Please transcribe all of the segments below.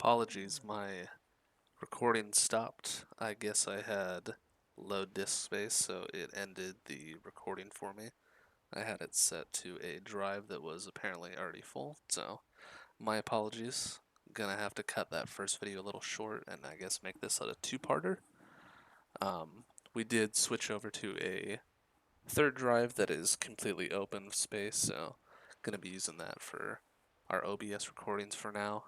Apologies, my recording stopped. I guess I had low disk space, so it ended the recording for me. I had it set to a drive that was apparently already full, so my apologies. Gonna have to cut that first video a little short and I guess make this a two-parter. We did switch over to a third drive that is completely open space, so gonna be using that for our OBS recordings for now.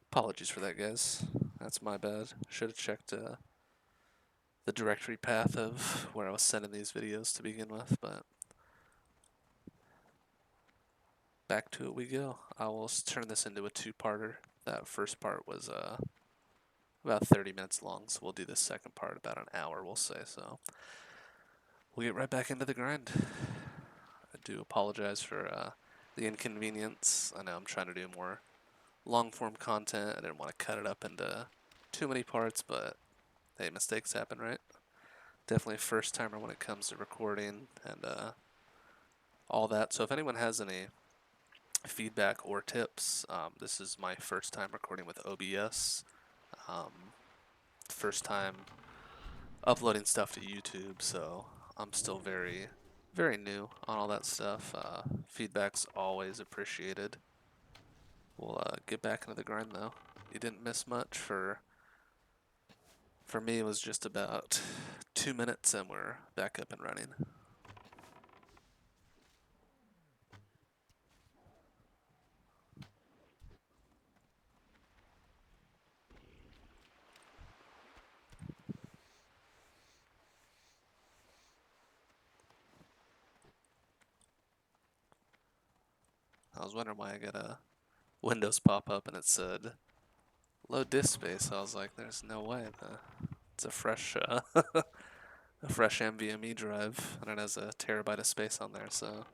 Apologies for that, guys. That's my bad. Should have checked the directory path of where I was sending these videos to begin with, but back to it we go. I will turn this into a two-parter. That first part was about 30 minutes long, so we'll do the second part about an hour, we'll say. So we'll get right back into the grind. I do apologize for the inconvenience. I know I'm trying to do more long-form content. I didn't want to cut it up into too many parts, but hey, mistakes happen, right? Definitely a first timer when it comes to recording and all that. So if anyone has any feedback or tips, this is my first time recording with OBS. First time uploading stuff to YouTube, so I'm still very, very new on all that stuff. Feedback's always appreciated. We'll get back into the grind though. You didn't miss much. For me, it was just about 2 minutes and we're back up and running. I was wondering why I got a Windows pop up and it said low disk space. I was like, there's no way. It's a fresh a fresh NVMe drive and it has a terabyte of space on there, so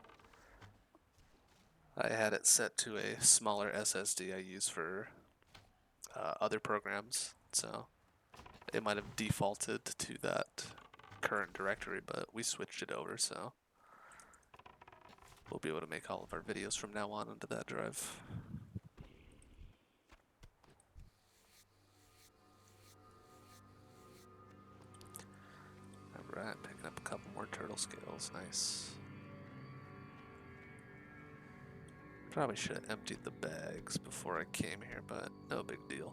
I had it set to a smaller SSD I use for other programs, so it might have defaulted to that current directory, but we switched it over, so we'll be able to make all of our videos from now on into that drive. Alright, picking up a couple more turtle scales, nice. Probably should have emptied the bags before I came here, but no big deal.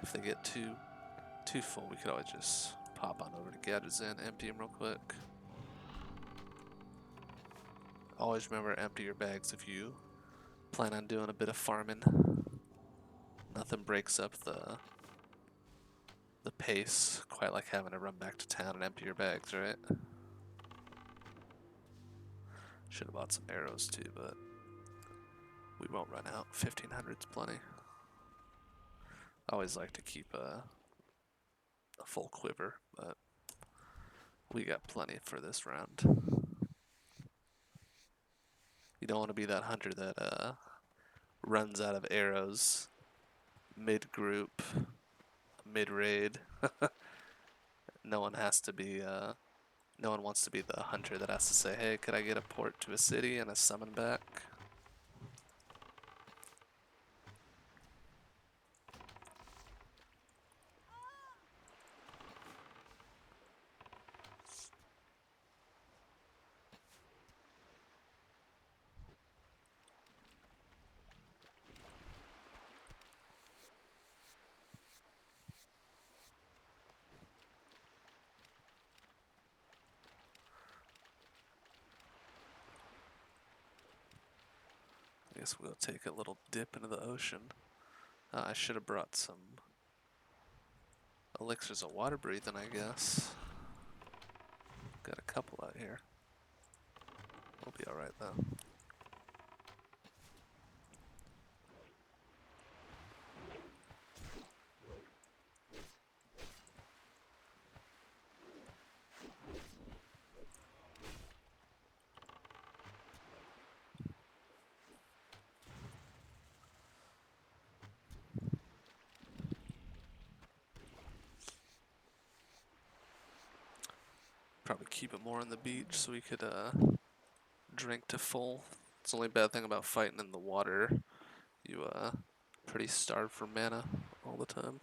If they get too full, we could always just pop on over to Gadgets Inn, empty them real quick. Always remember to empty your bags if you plan on doing a bit of farming. Nothing breaks up the pace quite like having to run back to town and empty your bags, right? Should have bought some arrows too, but we won't run out. 1500's plenty. I always like to keep a full quiver, but we got plenty for this round. You don't want to be that hunter that runs out of arrows mid-group, mid-raid. No one has to be no one wants to be the hunter that has to say, hey, could I get a port to a city and a summon back? I guess we'll take a little dip into the ocean. I should have brought some elixirs of water breathing, I guess. Got a couple out here. We'll be alright though. Probably keep it more on the beach so we could drink to full. It's the only bad thing about fighting in the water. You pretty starved for mana all the time?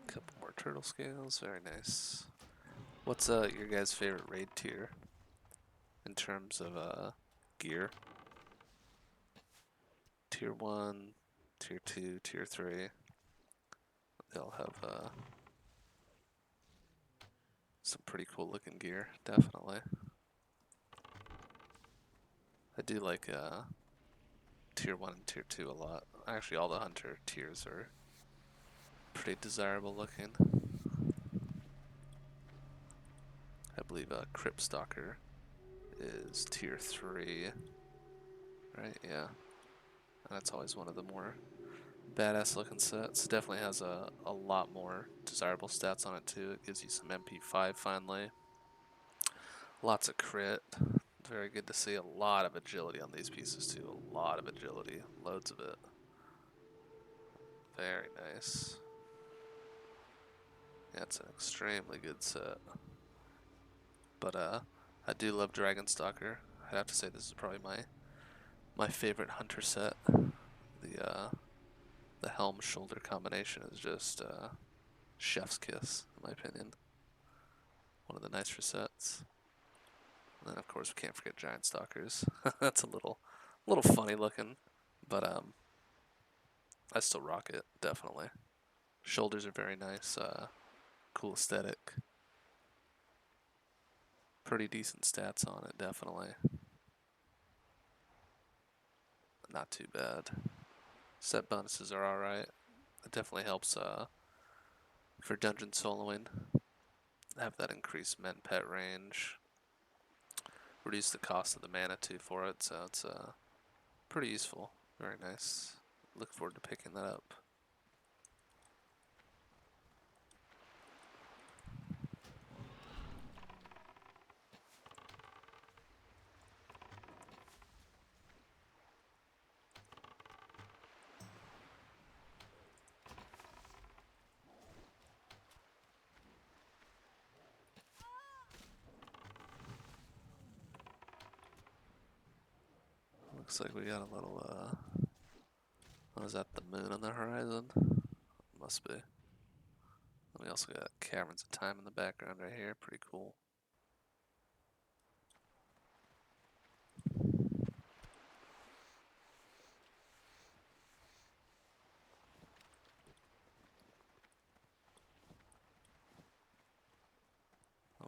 Couple more turtle scales, very nice. What's your guys' favorite raid tier in terms of gear? Tier 1, Tier 2, Tier 3. They all have some pretty cool looking gear, definitely. I do like Tier 1 and Tier 2 a lot. Actually, all the hunter tiers are pretty desirable looking. I believe Crypt Stalker is Tier 3, right? Yeah. And that's always one of the more badass looking sets. Definitely has a lot more desirable stats on it too. It gives you some MP5 finally. Lots of crit. Very good to see. A lot of agility on these pieces too. A lot of agility. Loads of it. Very nice. Yeah, it's an extremely good set. But I do love Dragon Stalker. I'd have to say this is probably my favorite hunter set. The helm shoulder combination is just chef's kiss, in my opinion. One of the nicer sets. And then of course we can't forget Giant Stalkers. That's a little funny looking, but I still rock it, definitely. Shoulders are very nice, cool aesthetic. Pretty decent stats on it, definitely. Not too bad. Set bonuses are alright. It definitely helps for dungeon soloing. Have that increased men pet range. Reduce the cost of the mana too for it, so it's pretty useful. Very nice. Look forward to picking that up. Looks like we got a little, what is that, the moon on the horizon? Must be. And we also got Caverns of Time in the background right here, pretty cool.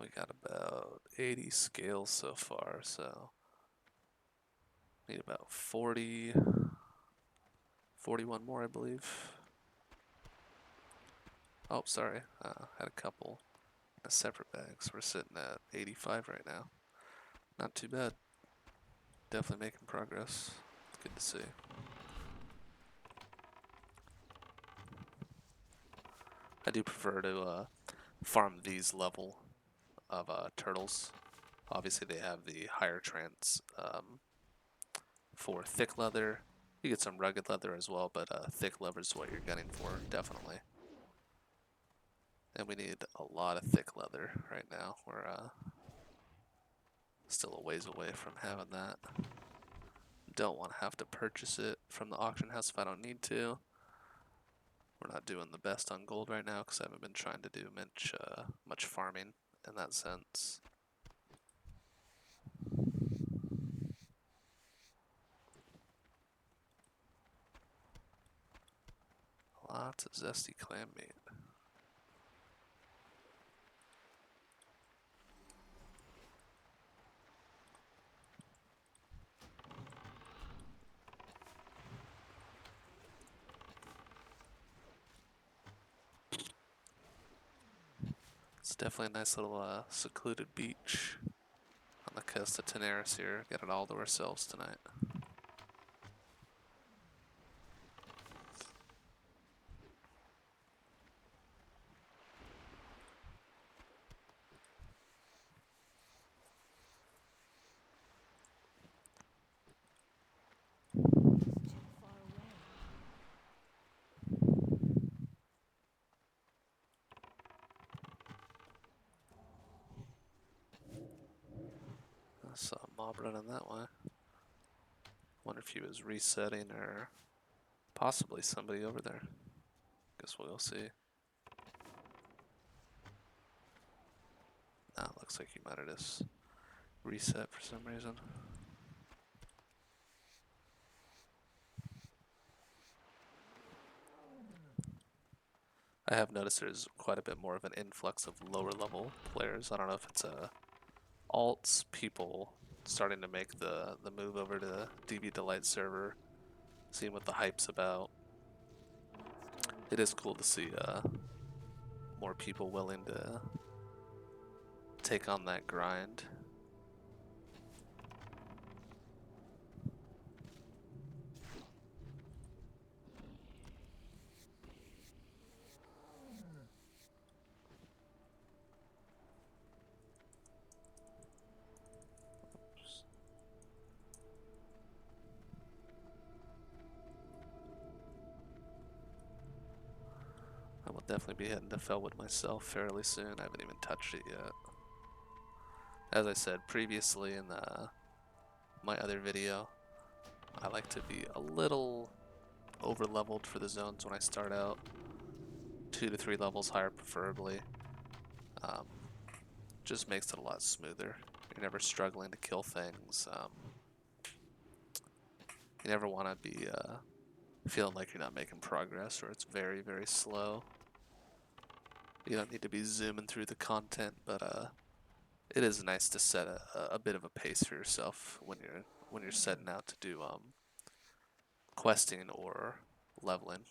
We got about 80 scales so far, so need about 41 more, I believe. Oh, sorry, had a couple in a separate bag, so we're sitting at 85 right now. Not too bad. Definitely making progress. It's good to see. I do prefer to farm these level of turtles. Obviously, they have the higher trance for thick leather. You get some rugged leather as well, but thick leather is what you're gunning for, definitely. And we need a lot of thick leather right now. We're still a ways away from having that. Don't want to have to purchase it from the auction house if I don't need to. We're not doing the best on gold right now because I haven't been trying to do much farming in that sense. Lots of zesty clam meat. It's definitely a nice little secluded beach on the coast of Tenaris here. Got it all to ourselves tonight. I saw a mob running that way. Wonder if he was resetting or possibly somebody over there. Guess we'll see. Nah, looks like he might have just reset for some reason. I have noticed there's quite a bit more of an influx of lower level players. I don't know if it's alts people starting to make the move over to Deviate Delight server, seeing what the hype's about. It is cool to see more people willing to take on that grind. I will definitely be heading to Felwood myself fairly soon. I haven't even touched it yet. As I said previously in my other video, I like to be a little over leveled for the zones when I start out. 2 to 3 levels higher preferably. Just makes it a lot smoother. You're never struggling to kill things. You never want to be feeling like you're not making progress or it's very, very slow. You don't need to be zooming through the content, but it is nice to set a bit of a pace for yourself when you're setting out to do questing or leveling.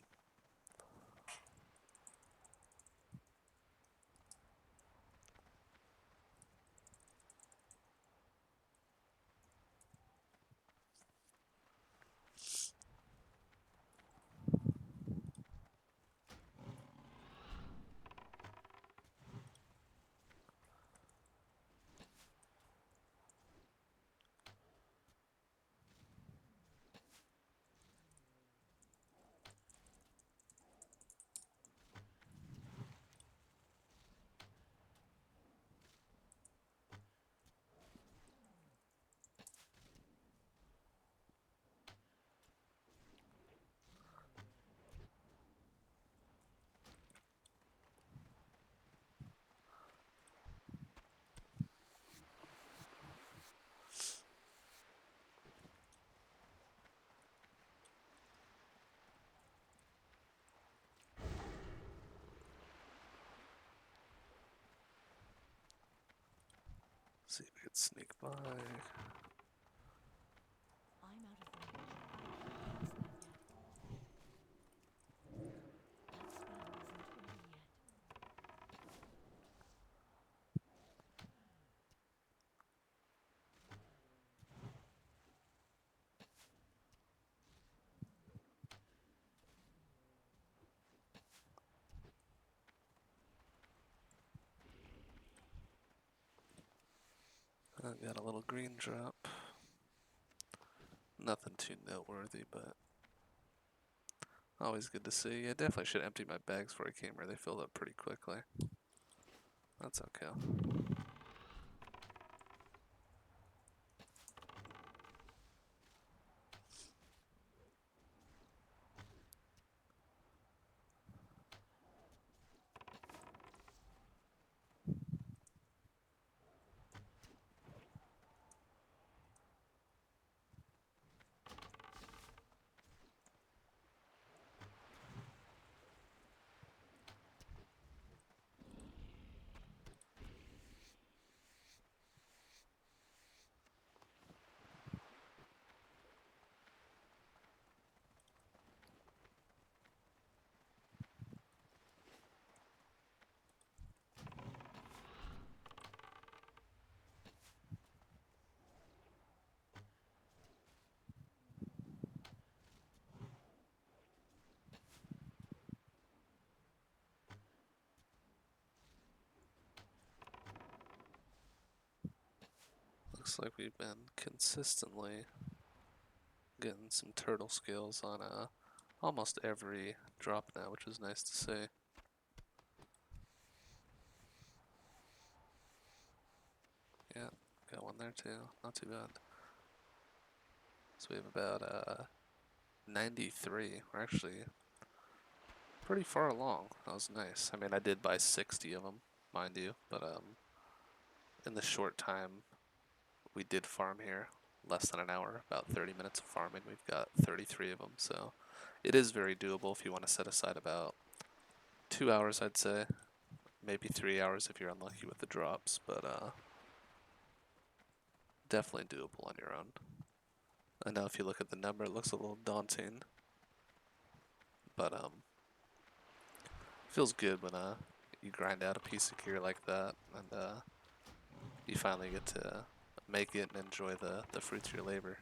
See if we can sneak by. I got a little green drop. Nothing too noteworthy, but always good to see. I definitely should empty my bags before I came here. They filled up pretty quickly. That's okay. looks like we've been consistently getting some turtle scales on almost every drop now, which is nice to see. Yeah, got one there too. Not too bad. So we have about 93. We're actually pretty far along. That was nice. I mean, I did buy 60 of them, mind you, but in the short time we did farm here, less than an hour, about 30 minutes of farming, we've got 33 of them. So it is very doable if you want to set aside about 2 hours, I'd say. Maybe 3 hours if you're unlucky with the drops, but definitely doable on your own. I know if you look at the number, it looks a little daunting, but feels good when you grind out a piece of gear like that, and you finally get to make it and enjoy the fruits of your labor.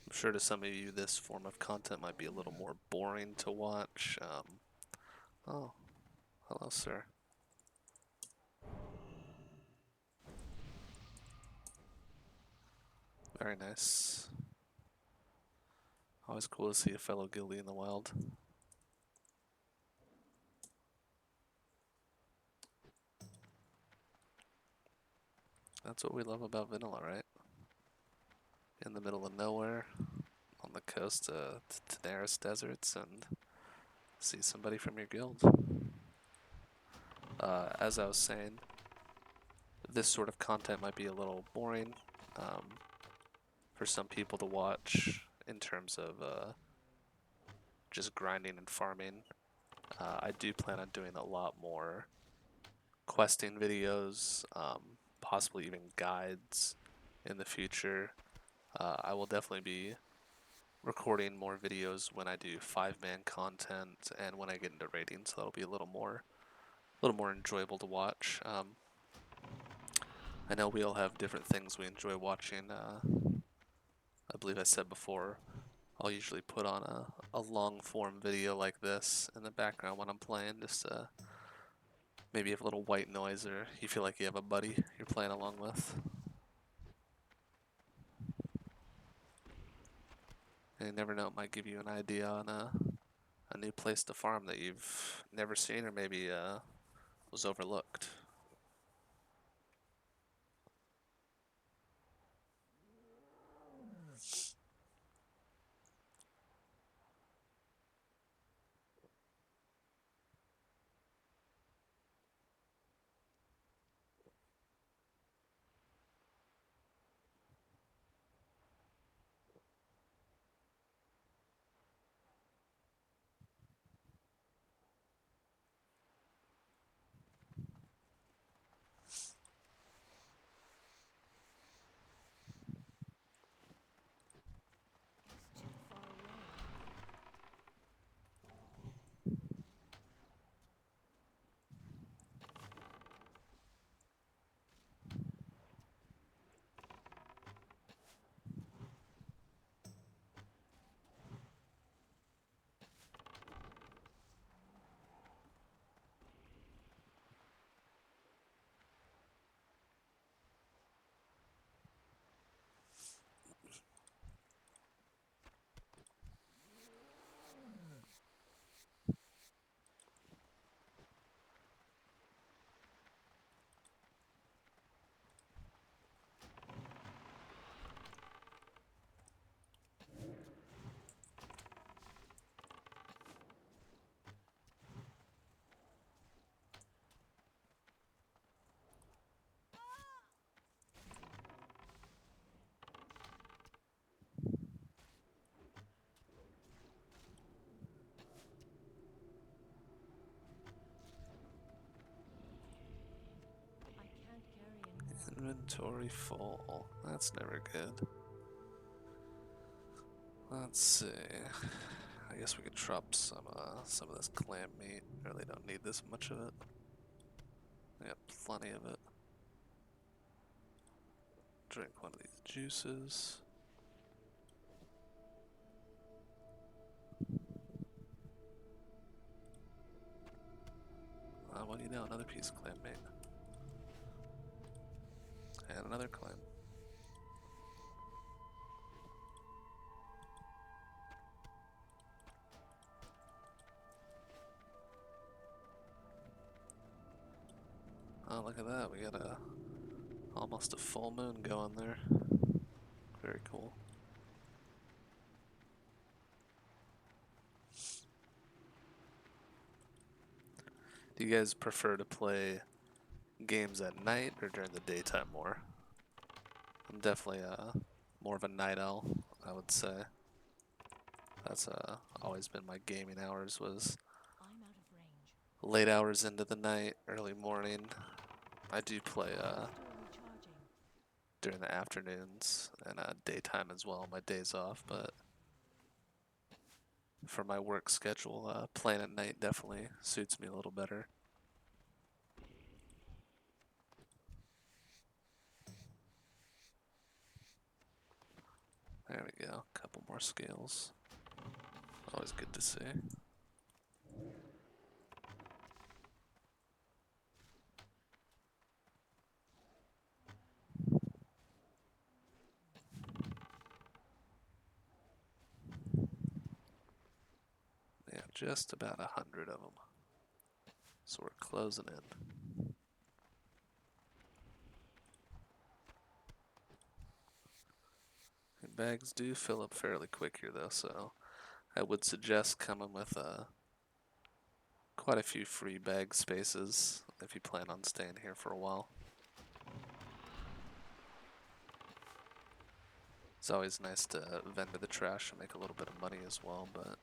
I'm sure to some of you this form of content might be a little more boring to watch. Oh, hello, sir. Very nice. Always cool to see a fellow guildie in the wild. That's what we love about vanilla, right? In the middle of nowhere, on the coast of Daenerys deserts, and see somebody from your guild. As I was saying, this sort of content might be a little boring for some people to watch in terms of just grinding and farming. I do plan on doing a lot more questing videos, possibly even guides in the future. I will definitely be recording more videos when I do 5-man content and when I get into raiding, so that'll be a little more enjoyable to watch. I know we all have different things we enjoy watching. I believe I said before, I'll usually put on a long form video like this in the background when I'm playing, just to maybe have a little white noise, or you feel like you have a buddy you're playing along with. And you never know, it might give you an idea on a new place to farm that you've never seen, or maybe was overlooked. Inventory full. That's never good. Let's see. I guess we could drop some of this clam meat. Really don't need this much of it. I got plenty of it. Drink one of these juices. What do you know? Another piece of clam meat. And another clam. Oh, look at that. We got almost a full moon going there. Very cool. Do you guys prefer to play games at night or during the daytime more? I'm definitely more of a night owl, I would say. That's always been my gaming hours, was late hours into the night, early morning. I do play during the afternoons and daytime as well, my days off, but for my work schedule, playing at night definitely suits me a little better. There we go, a couple more scales. Always good to see. Yeah, just about 100 of them. So we're closing in. And bags do fill up fairly quick here though, so I would suggest coming with quite a few free bag spaces if you plan on staying here for a while. It's always nice to vendor the trash and make a little bit of money as well, but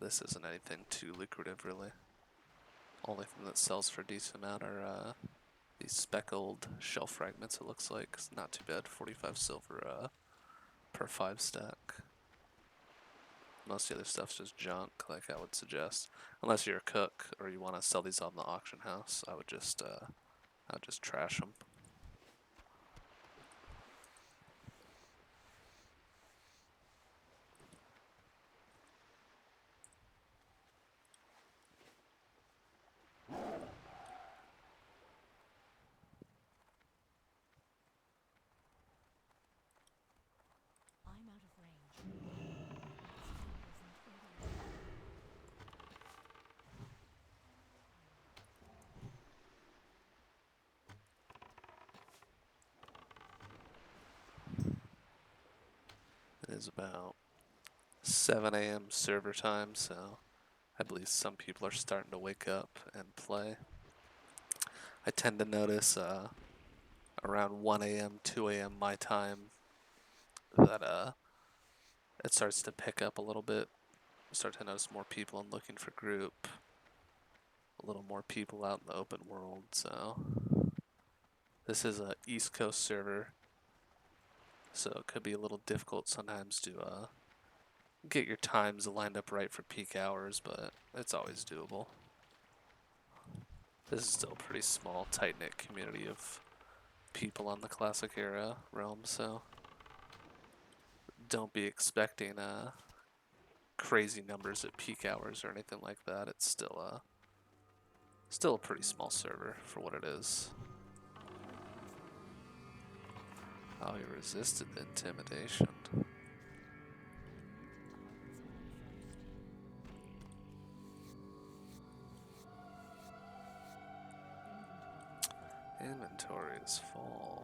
this isn't anything too lucrative really. Only thing that sells for a decent amount are these speckled shell fragments, it looks like. It's not too bad, 45 silver per 5 stack. Most of the other stuff's just junk, like I would suggest. Unless you're a cook or you want to sell these on the auction house, I would just trash them. It is about 7 a.m. server time, so I believe some people are starting to wake up and play. I tend to notice around 1 a.m., 2 a.m. my time that it starts to pick up a little bit. I start to notice more people and looking for group. A little more people out in the open world, so this is a East Coast server, so it could be a little difficult sometimes to get your times lined up right for peak hours, but it's always doable. This is still a pretty small, tight-knit community of people on the Classic Era realm, so don't be expecting crazy numbers at peak hours or anything like that. It's still a pretty small server for what it is. Oh, he resisted the intimidation. Inventory is full.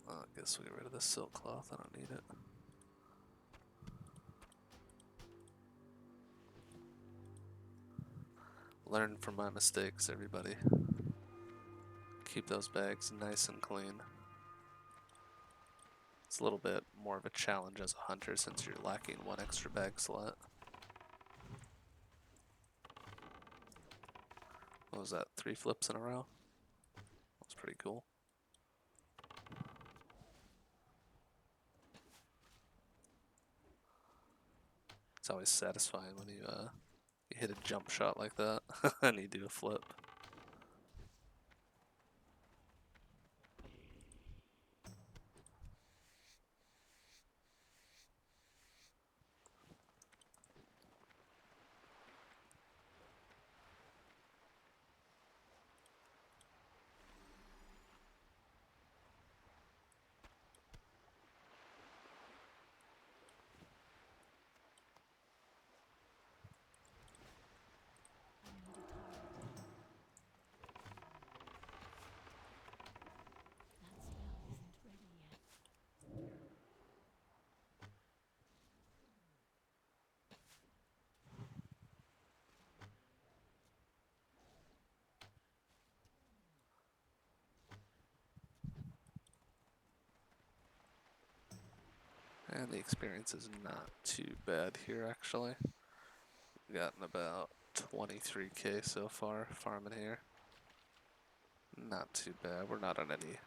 Well, I guess we'll get rid of the silk cloth. I don't need it. Learn from my mistakes, everybody. Keep those bags nice and clean. It's a little bit more of a challenge as a hunter since you're lacking one extra bag slot. What was that, 3 flips in a row? That's pretty cool. It's always satisfying when you hit a jump shot like that and you do a flip. And the experience is not too bad here, actually. Gotten about 23k so far farming here. Not too bad. We're not on any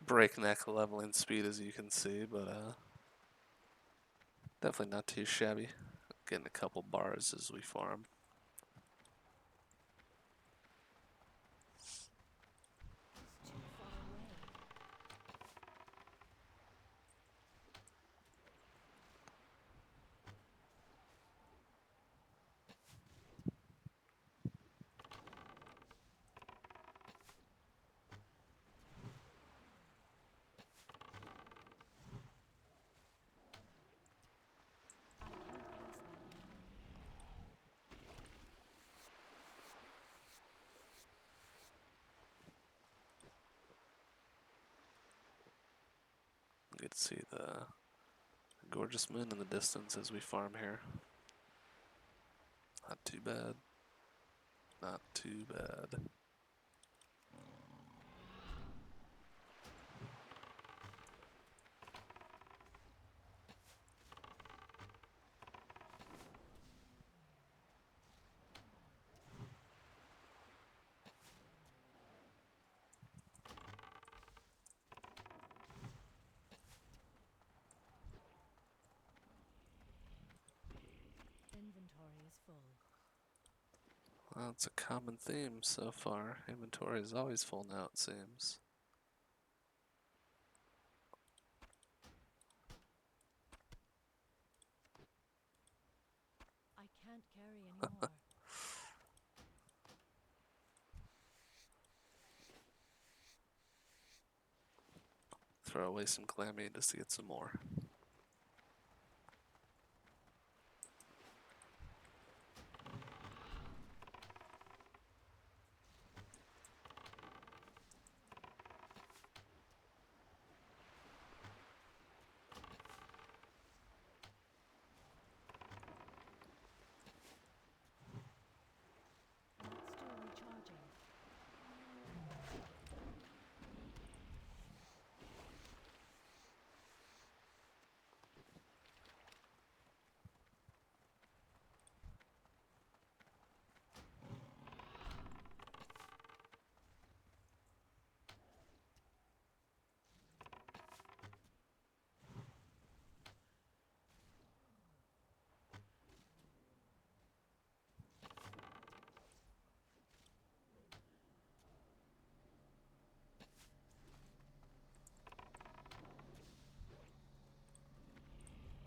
breakneck leveling speed, as you can see, but definitely not too shabby. Getting a couple bars as we farm. You can see the gorgeous moon in the distance as we farm here. Not too bad. Not too bad. Inventory is full. Well, it's a common theme so far. Inventory is always full now, it seems. I can't carry anymore. Throw away some clammy just to get some more. Still recharging.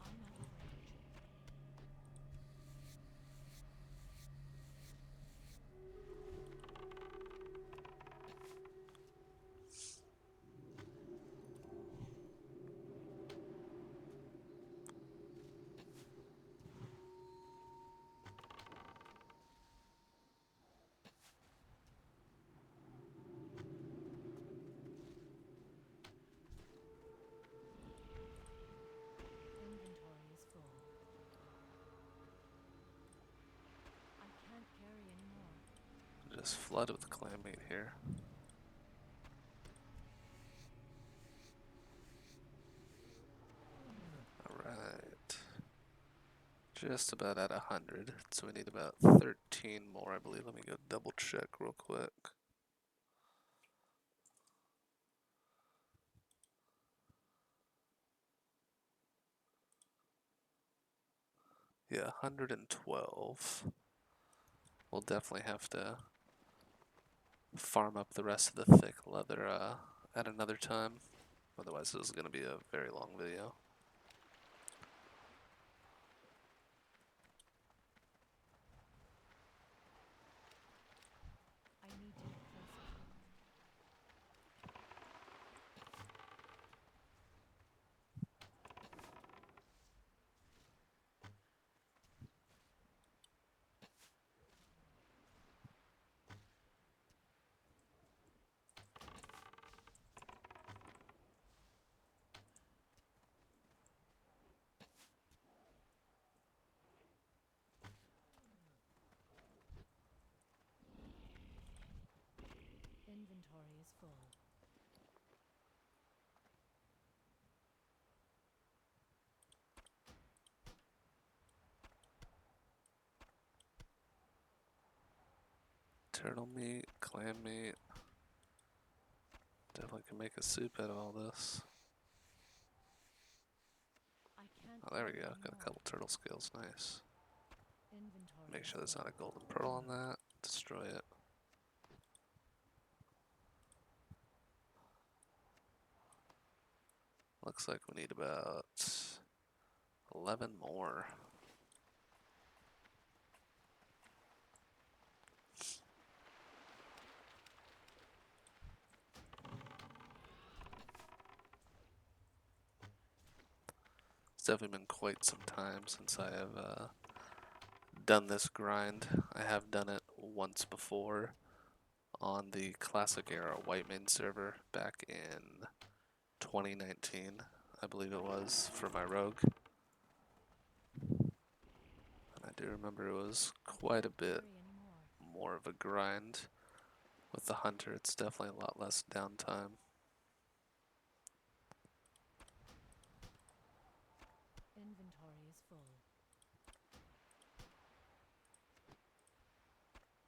I'm out of range. Inventory is full. I can't carry anymore. Just flood with clam meat here. just about at 100, so we need about 13 more, I believe. Let me go double check real quick. Yeah, 112. We'll definitely have to farm up the rest of the thick leather at another time. Otherwise, this is going to be a very long video. I need to look closer. Inventory is full. Turtle meat, clam meat. Definitely can make a soup out of all this. I can't Oh, there we carry go. any Got a more. couple turtle scales. Nice. Inventory Make is sure there's full. not a golden pearl on that. Destroy it. Looks like we need about 11 more. It's definitely been quite some time since I have done this grind. I have done it once before on the Classic Era White Main server back in 2019, I believe it was, for my rogue. And I do remember it was quite a bit Carry any more. more of a grind. With the hunter, it's definitely a lot less downtime. Inventory is full.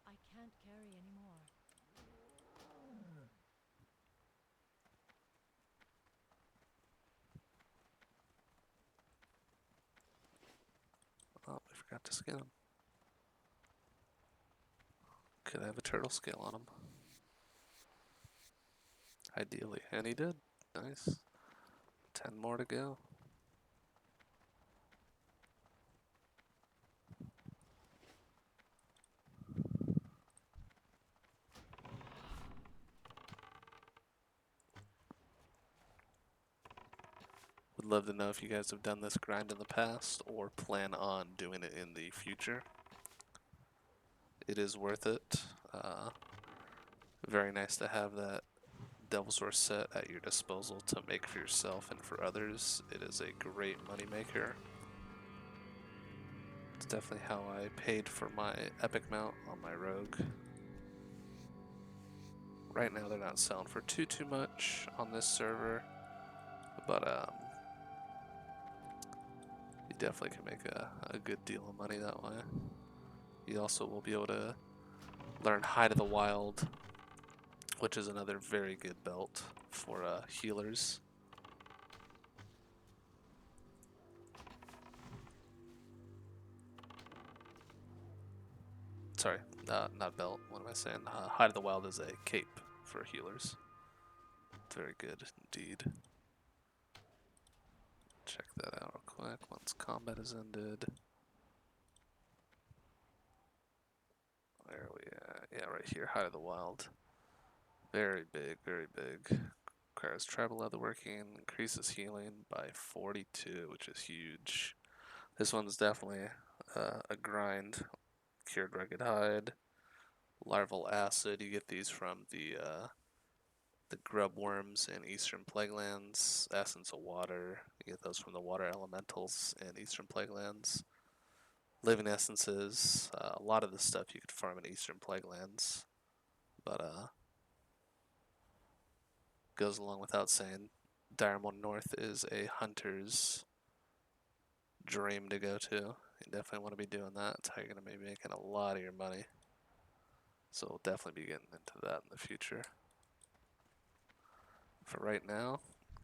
I can't carry any more. Oh, I forgot to skin him. Could have a turtle scale on him. Ideally, and he did. Nice. 10 more to go. Would love to know if you guys have done this grind in the past or plan on doing it in the future. It is worth it. Very nice to have that Devil's Roar set at your disposal to make for yourself and for others. It is a great moneymaker. It's definitely how I paid for my epic mount on my rogue. Right now they're not selling for too much on this server, but you definitely can make a good deal of money that way. You also will be able to learn Hide of the Wild, which is another very good belt for healers. Sorry, not belt. What am I saying? Hide of the Wild is a cape for healers. Very good indeed. Check that out real quick once combat is ended. Where are we at? Yeah, right here, Hide of the Wild. Very big, very big. Requires Tribal LeatherWorking, increases healing by 42, which is huge. This one's definitely a grind. Cured Rugged Hide, Larval Acid. You get these from the grub worms in Eastern Plaguelands. Essence of Water. You get those from the water elementals in Eastern Plaguelands. Living Essences. A lot of the stuff you could farm in Eastern Plaguelands. But goes along without saying, Diremont North is a hunter's dream to go to. You definitely want to be doing that. It's how you're going to be making a lot of your money. So we'll definitely be getting into that in the future. For right now,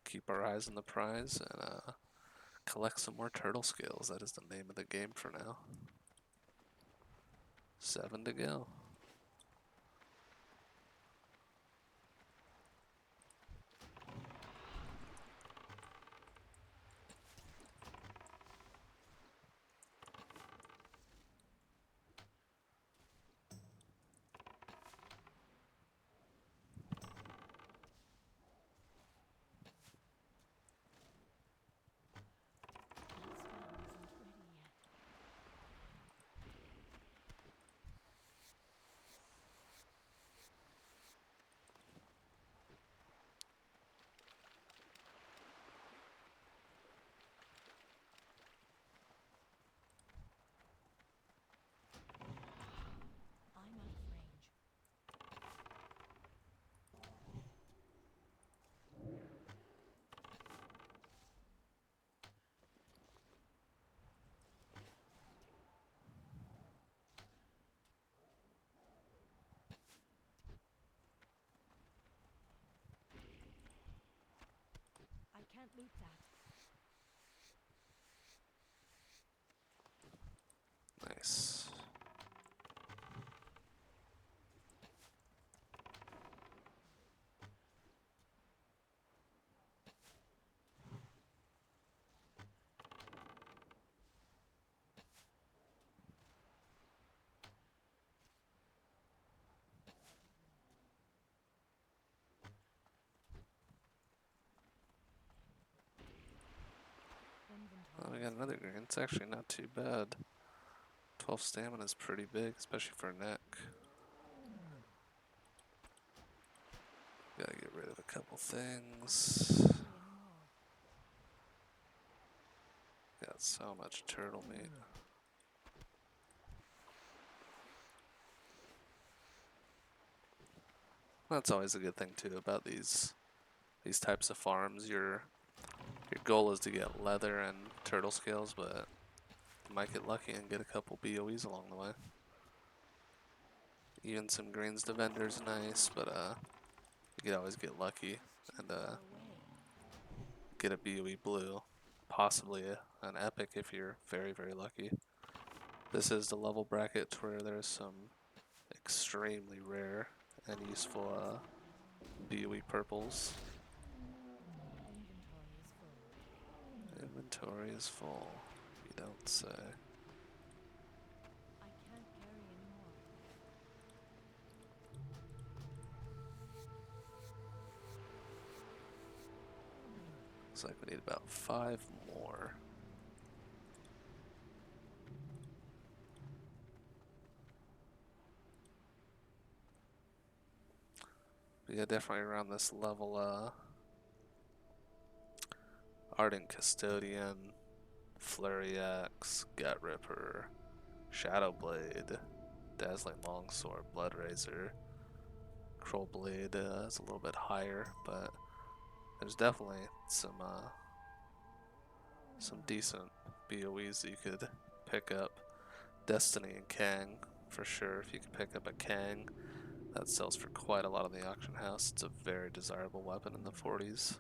keep our eyes on the prize and collect some more turtle scales. That is the name of the game for now. 7 to go. That spell isn't ready yet. I'm out of range. I can't loot that. Nice. Oh, Inventory we is got another full. green. It's actually not too bad. 12 stamina is pretty big, especially for a neck. Gotta get rid of a couple I things. can't carry anymore. Got so much turtle meat. That's always a good thing too about these types of farms. Your goal is to get leather and turtle scales, but you might get lucky and get a couple BOEs along the way. Even some greens to vendors nice, but you could always get lucky It's too and far away. get a BOE blue, possibly an epic if you're very, very lucky. This is the level bracket where there's some extremely rare and useful BOE purples. Inventory is full. Inventory is full. You don't say. I can't carry anymore. Looks like we need about 5 more. But yeah, definitely around this level, Ardent Custodian, Flurry Axe, Gut Ripper, Shadow Blade, Dazzling Longsword, Blood Razor, Kroll Blade is a little bit higher, but there's definitely some decent BOEs that you could pick up. Destiny and Kang, for sure. If you can pick up a Kang, that sells for quite a lot on the auction house. It's a very desirable weapon in the 40s.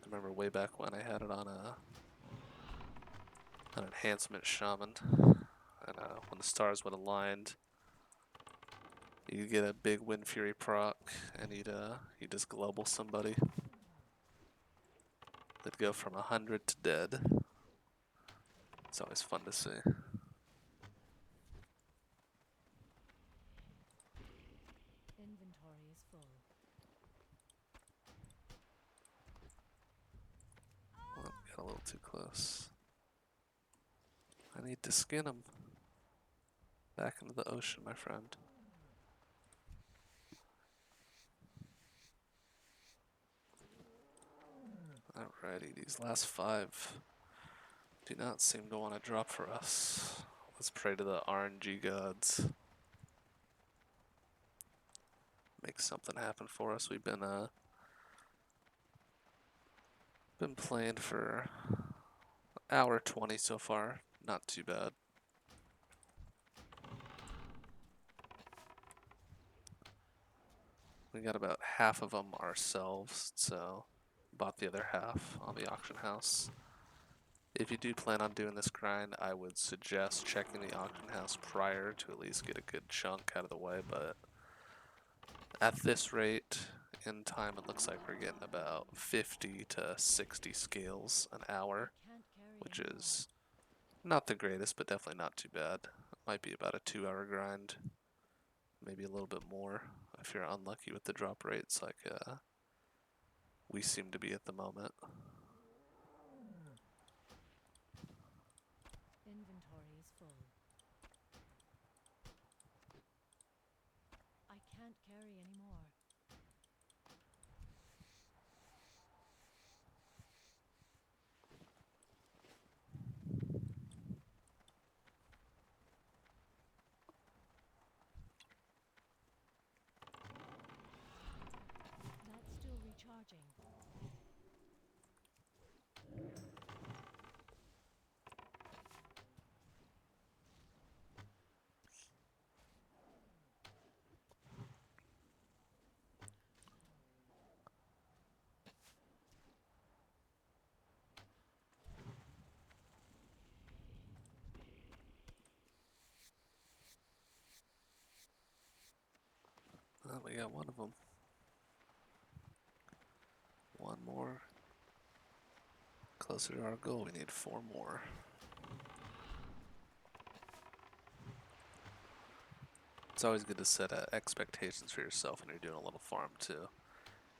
I remember way back when I had it on an enhancement shaman, and when the stars would aligned, you get a big Wind Fury proc, and you'd just global somebody. They'd go from 100 to dead. It's always fun to see. Inventory is full. Oh, got a little too close. I need to skin him. Back into the ocean, my friend. Alrighty, these last 5 do not seem to want to drop for us. Let's pray to the RNG gods. Make something happen for us. We've been Been playing for hour 20 so far. Not too bad. We got about half of them ourselves, so bought the other half on the auction house. If you do plan on doing this grind, I would suggest checking the auction house prior to at least get a good chunk out of the way, but at this rate in time, it looks like we're getting about 50 to 60 scales an I hour, can't carry which anymore. is not the greatest, but definitely not too bad. Might be about a 2-hour grind, maybe a little bit more if you're unlucky with the drop rates like we seem to be at the moment. Inventory is full. I can't carry anymore. That's still recharging. Well, we got one of them. One more. Closer to our goal, we need 4 more. It's always good to set expectations for yourself when you're doing a little farm too.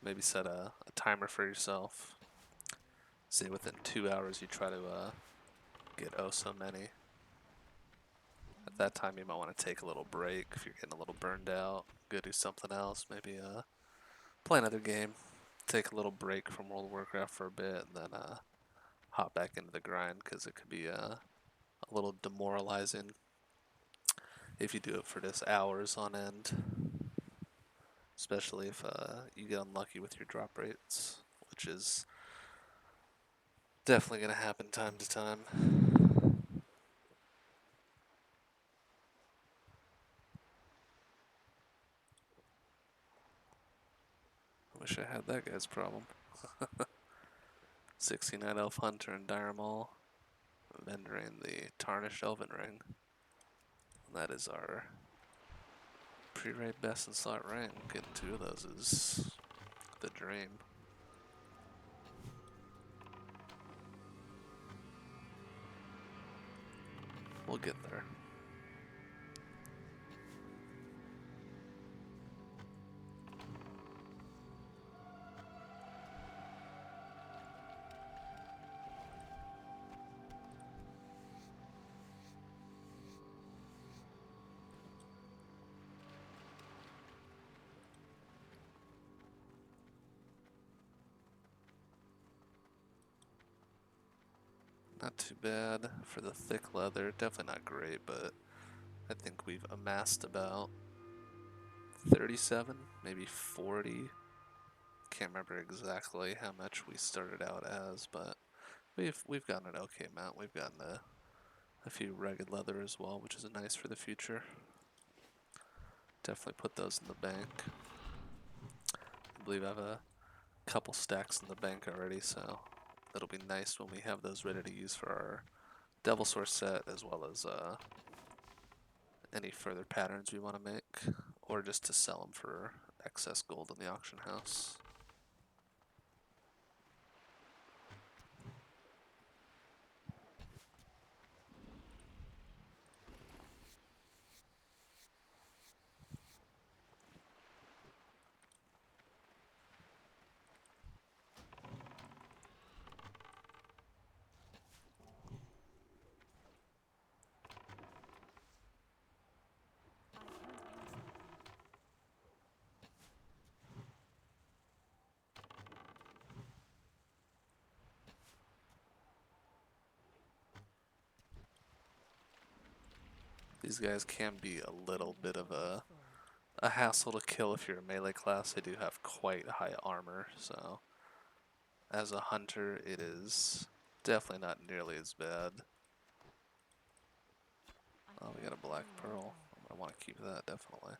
Maybe set a timer for yourself. Say within 2 hours you try to get oh so many. At that time you might want to take a little break if you're getting a little burned out. Go do something else. Maybe play another game. Take a little break from World of Warcraft for a bit and then hop back into the grind because it could be a little demoralizing if you do it for just hours on end. Especially if you get unlucky with your drop rates, which is definitely going to happen time to time. I wish I had that guy's problem. 69 Elf Hunter and Dire Maul, vendoring the Tarnished Elven Ring. That is our pre-raid best in slot ring. Getting 2 of those is the dream. We'll get there. Not too bad for the thick leather. Definitely not great, but I think we've amassed about 37, maybe 40. Can't remember exactly how much we started out as, but we've gotten an okay amount. We've gotten a few ragged leather as well, which is nice for the future. Definitely put those in the bank. I believe I have a couple stacks in the bank already, so that'll be nice when we have those ready to use for our Devil Source set, as well as any further patterns we want to make, or just to sell them for excess gold in the auction house. I can't pass like that. These guys can be a little bit of Inventory is full. a hassle to kill if you're a melee class. They do have quite high armor, so as a hunter, it is definitely not nearly as bad. I Oh, we got a can't black carry pearl. anymore. I'm gonna want to keep that, definitely.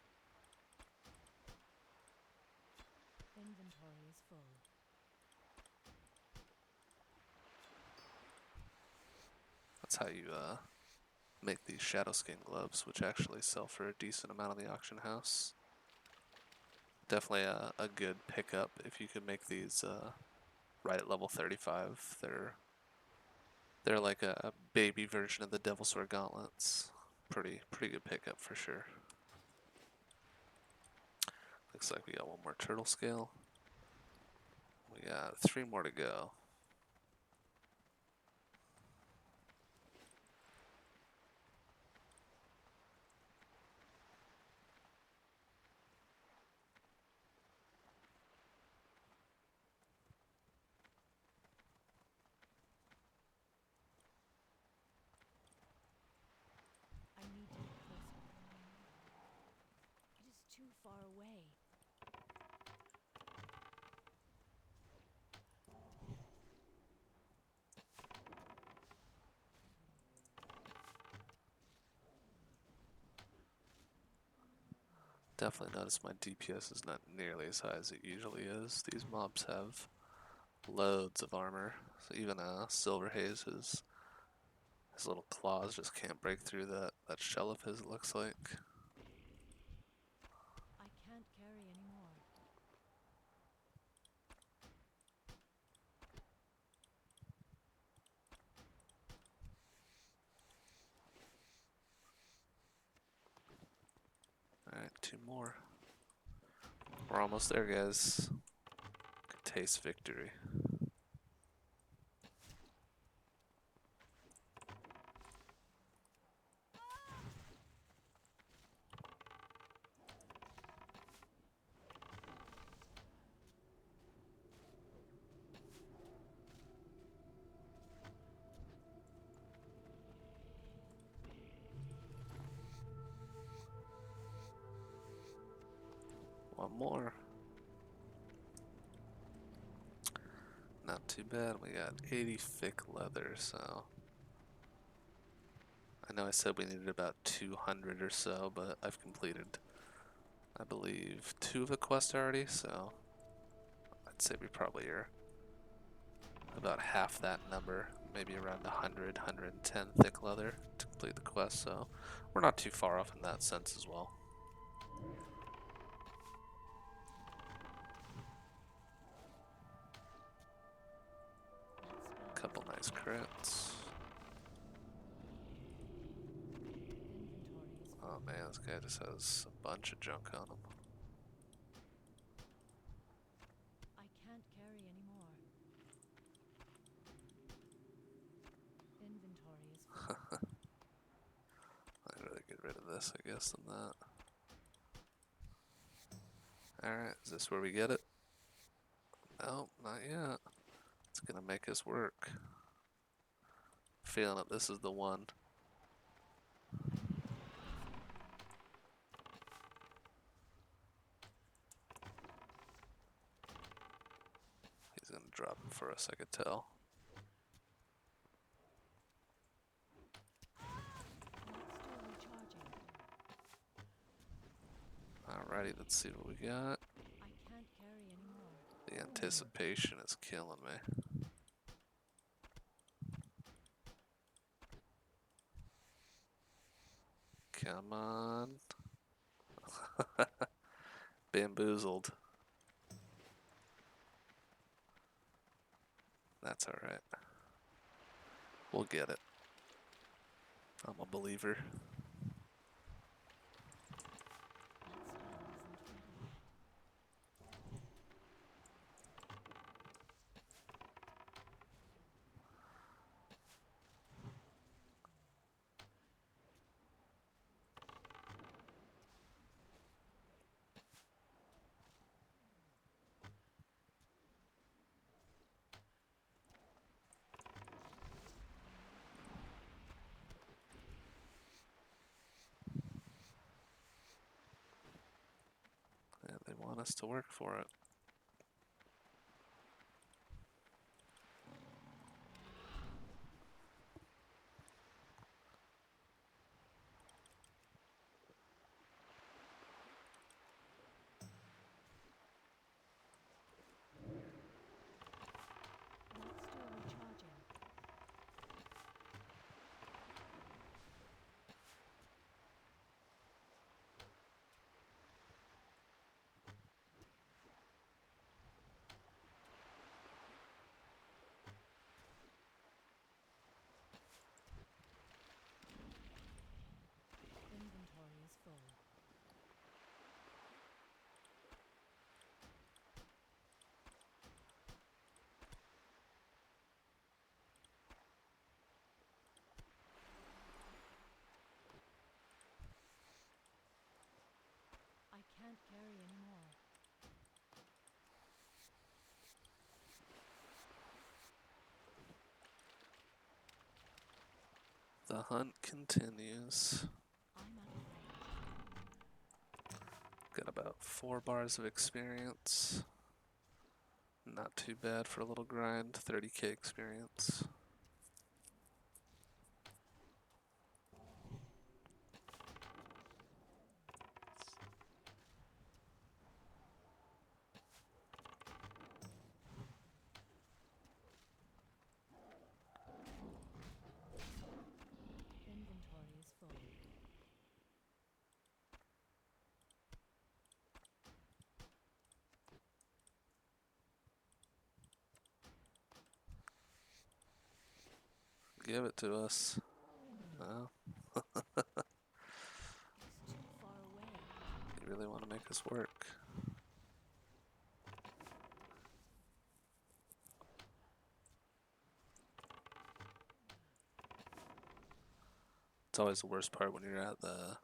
Inventory is full. That's how you make these shadow skin gloves, which actually sell for a decent amount on the auction house. Definitely a good pickup if you could make these right at level 35. They're like a baby version of the Devil's Sword gauntlets. Pretty good pickup for sure. Looks like we got one more turtle scale. We got 3 more to go. I need to get closer. It is too far away. Definitely notice my DPS is not nearly as high as it usually is. These mobs have loads of armor. So even Silver Haze, his little claws just can't break through that shell of his, it looks like. I can't carry anymore. Alright, 2 more. We're almost there, guys. Could taste victory. One more. Not too bad. We got 80 thick leather, so I know I said we needed about 200 or so, but I've completed, I believe, 2 of the quests already, so I'd say we probably are about half that number, maybe around 100, 110 thick leather to complete the quest, so we're not too far off in that sense as well. That spell Couple is nice crits. inventory is full. Oh man, this guy just has a bunch of junk on him. I can't carry anymore. Inventory is full. I'd rather get rid of this, I guess, than that. Alright, is this where we get it? No, not yet. It's gonna make us work. Feeling that this is the one. I need to get closer. He's gonna drop it for us, I could tell. Not still recharging. Alrighty, let's see what we got. I can't carry anymore. The anticipation is killing me. Come on. Bamboozled. That's alright. We'll get it. I'm a believer. That spell isn't ready yet. Yeah, they want us to work for it. The hunt continues. I'm out of range. Got about 4 bars of experience. Not too bad for a little grind. 30k experience. Inventory is full. Give it to us. Oh, It's too far away. you really want to make us work. It's always the worst part when you're at the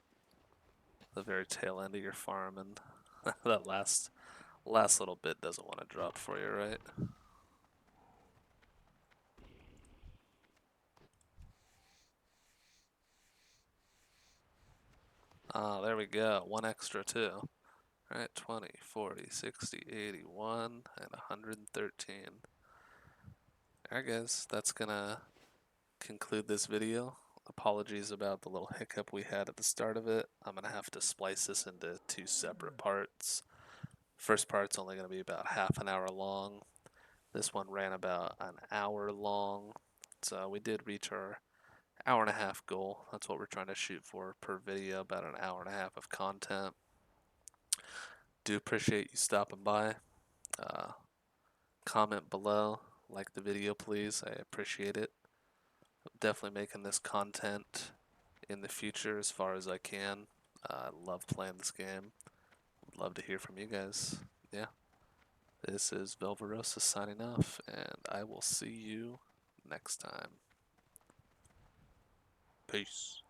very tail end of your farm and that last little bit doesn't want to drop for you, right? Ah, there we go. 1 extra too. Alright, 20, 40, 60, 81, and 113. Alright guys, that's gonna conclude this video. Apologies about the little hiccup we had at the start of it. I'm gonna have to splice this into 2 separate parts. First part's only gonna be about half an hour long. This one ran about an hour long. So we did reach our hour and a half goal. That's what we're trying to shoot for per video, about an hour and a half of content. Do appreciate you stopping by. Uh, comment below, like the video please, I appreciate it. I'm definitely making this content in the future as far as I can. I love playing this game. Would love to hear from you guys. Yeah, this is Velverosa signing off, and I will see you next time. Peace.